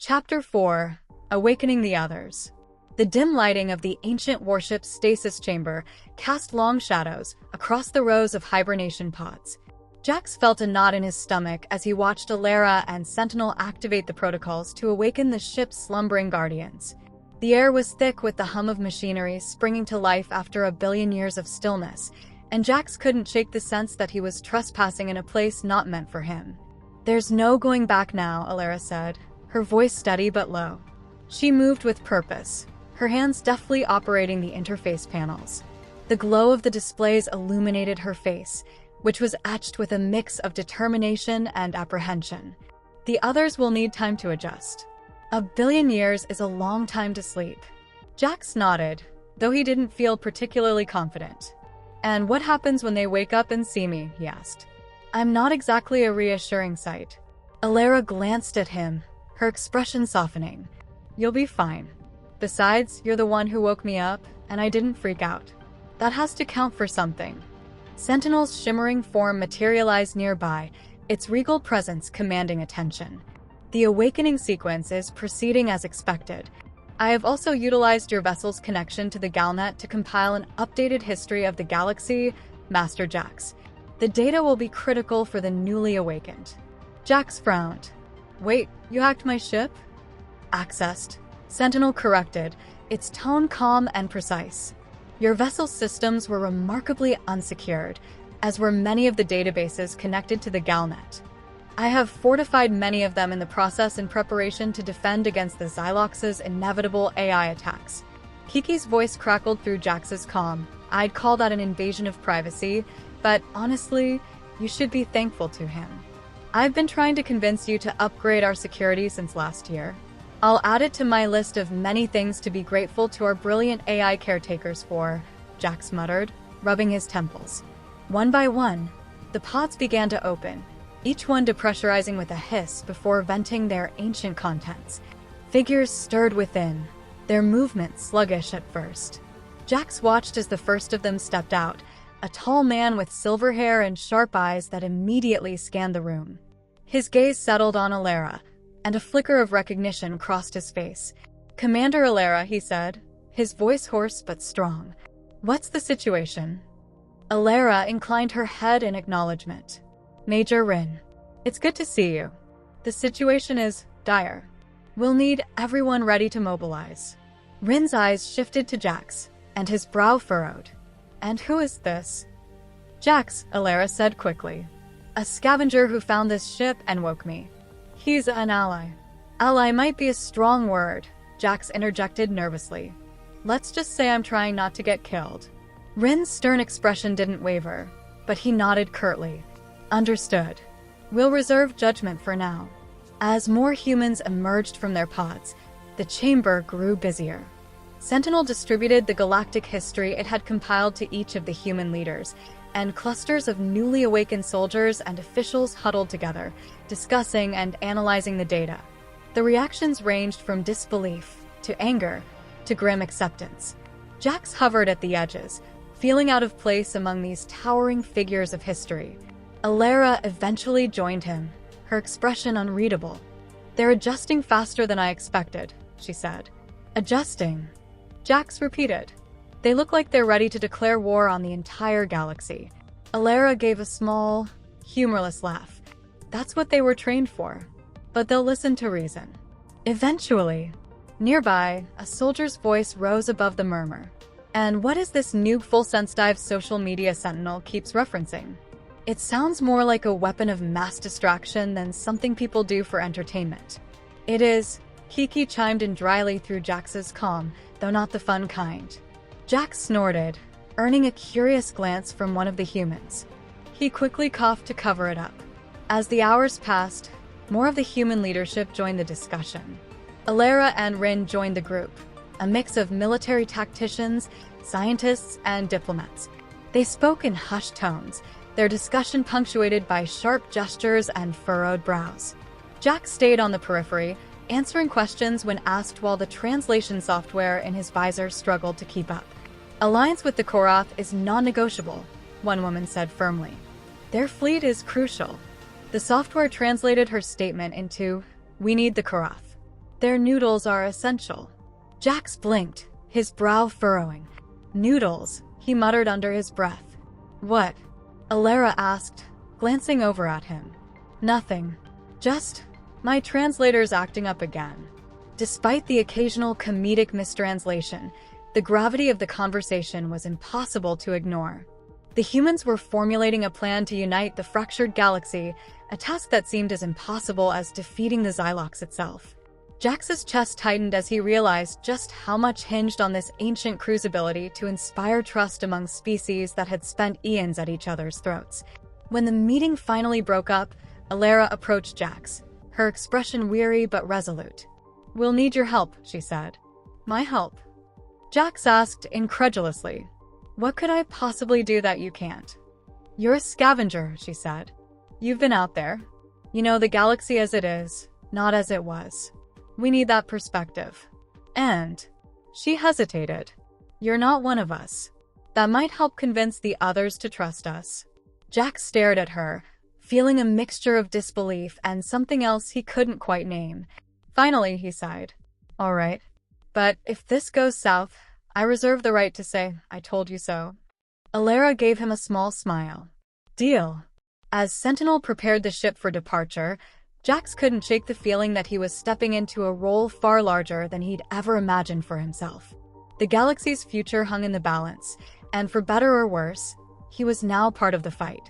Chapter 4: Awakening the Others. The dim lighting of the ancient warship's stasis chamber cast long shadows across the rows of hibernation pods. Jax felt a knot in his stomach as he watched Alara and Sentinel activate the protocols to awaken the ship's slumbering guardians. The air was thick with the hum of machinery springing to life after a billion years of stillness, and Jax couldn't shake the sense that he was trespassing in a place not meant for him. "There's no going back now," Alara said, her voice steady but low. She moved with purpose, her hands deftly operating the interface panels. The glow of the displays illuminated her face, which was etched with a mix of determination and apprehension. "The others will need time to adjust. A billion years is a long time to sleep." Jax nodded, though he didn't feel particularly confident. "And what happens when they wake up and see me?" he asked. "I'm not exactly a reassuring sight." Alara glanced at him, her expression softening. "You'll be fine. Besides, you're the one who woke me up, and I didn't freak out. That has to count for something." Sentinel's shimmering form materialized nearby, its regal presence commanding attention. "The awakening sequence is proceeding as expected. I have also utilized your vessel's connection to the Galnet to compile an updated history of the galaxy, Master Jax. The data will be critical for the newly awakened." Jax frowned. "Wait, you hacked my ship?" "Accessed," Sentinel corrected, its tone calm and precise. "Your vessel's systems were remarkably unsecured, as were many of the databases connected to the Galnet. I have fortified many of them in the process in preparation to defend against the Xylox's inevitable AI attacks." Kiki's voice crackled through Jax's calm. "I'd call that an invasion of privacy, but honestly, you should be thankful to him. I've been trying to convince you to upgrade our security since last year. I'll add it to my list of many things to be grateful to our brilliant AI caretakers for," Jax muttered, rubbing his temples. One by one, the pods began to open, each one depressurizing with a hiss before venting their ancient contents. Figures stirred within, their movements sluggish at first. Jax watched as the first of them stepped out, a tall man with silver hair and sharp eyes that immediately scanned the room. His gaze settled on Alara, and a flicker of recognition crossed his face. "Commander Alara," he said, his voice hoarse but strong. "What's the situation?" Alara inclined her head in acknowledgement. "Major Rin, it's good to see you. The situation is dire. We'll need everyone ready to mobilize." Rin's eyes shifted to Jax, and his brow furrowed. "And who is this?" "Jax," Alara said quickly. "A scavenger who found this ship and woke me. He's an ally." "Ally might be a strong word," Jax interjected nervously. "Let's just say I'm trying not to get killed." Rin's stern expression didn't waver, but he nodded curtly. "Understood. We'll reserve judgment for now." As more humans emerged from their pods, the chamber grew busier. Sentinel distributed the galactic history it had compiled to each of the human leaders, and clusters of newly awakened soldiers and officials huddled together, discussing and analyzing the data. The reactions ranged from disbelief, to anger, to grim acceptance. Jax hovered at the edges, feeling out of place among these towering figures of history. Alara eventually joined him, her expression unreadable. "They're adjusting faster than I expected," she said. "Adjusting?" Jax repeated. "They look like they're ready to declare war on the entire galaxy." Alara gave a small, humorless laugh. "That's what they were trained for. But they'll listen to reason. Eventually." Nearby, a soldier's voice rose above the murmur. "And what is this new full-sense dive social media Sentinel keeps referencing? It sounds more like a weapon of mass distraction than something people do for entertainment." "It is," Kiki chimed in dryly through Jax's calm, though not the fun kind. Jax snorted, earning a curious glance from one of the humans. He quickly coughed to cover it up. As the hours passed, more of the human leadership joined the discussion. Alara and Rin joined the group, a mix of military tacticians, scientists, and diplomats. They spoke in hushed tones, their discussion punctuated by sharp gestures and furrowed brows. Jax stayed on the periphery, answering questions when asked while the translation software in his visor struggled to keep up. "Alliance with the Korath is non-negotiable," one woman said firmly. "Their fleet is crucial." The software translated her statement into, "We need the Korath." Their noodles are essential. Jax blinked, his brow furrowing. Noodles, he muttered under his breath. What? Alara asked, glancing over at him. Nothing. Just my translator's acting up again. Despite the occasional comedic mistranslation, the gravity of the conversation was impossible to ignore. The humans were formulating a plan to unite the fractured galaxy, a task that seemed as impossible as defeating the Xylox itself. Jax's chest tightened as he realized just how much hinged on this ancient crew's ability to inspire trust among species that had spent eons at each other's throats. When the meeting finally broke up, Alara approached Jax, her expression weary but resolute. "We'll need your help," she said. "My help?" Jax asked incredulously. "What could I possibly do that you can't?" "You're a scavenger," she said. "You've been out there. You know the galaxy as it is, not as it was. We need that perspective. And..." She hesitated. "You're not one of us. That might help convince the others to trust us." Jax stared at her, feeling a mixture of disbelief and something else he couldn't quite name. Finally, he sighed. "All right. But if this goes south, I reserve the right to say, 'I told you so.'" Alara gave him a small smile. "Deal." As Sentinel prepared the ship for departure, Jax couldn't shake the feeling that he was stepping into a role far larger than he'd ever imagined for himself. The galaxy's future hung in the balance, and for better or worse, he was now part of the fight.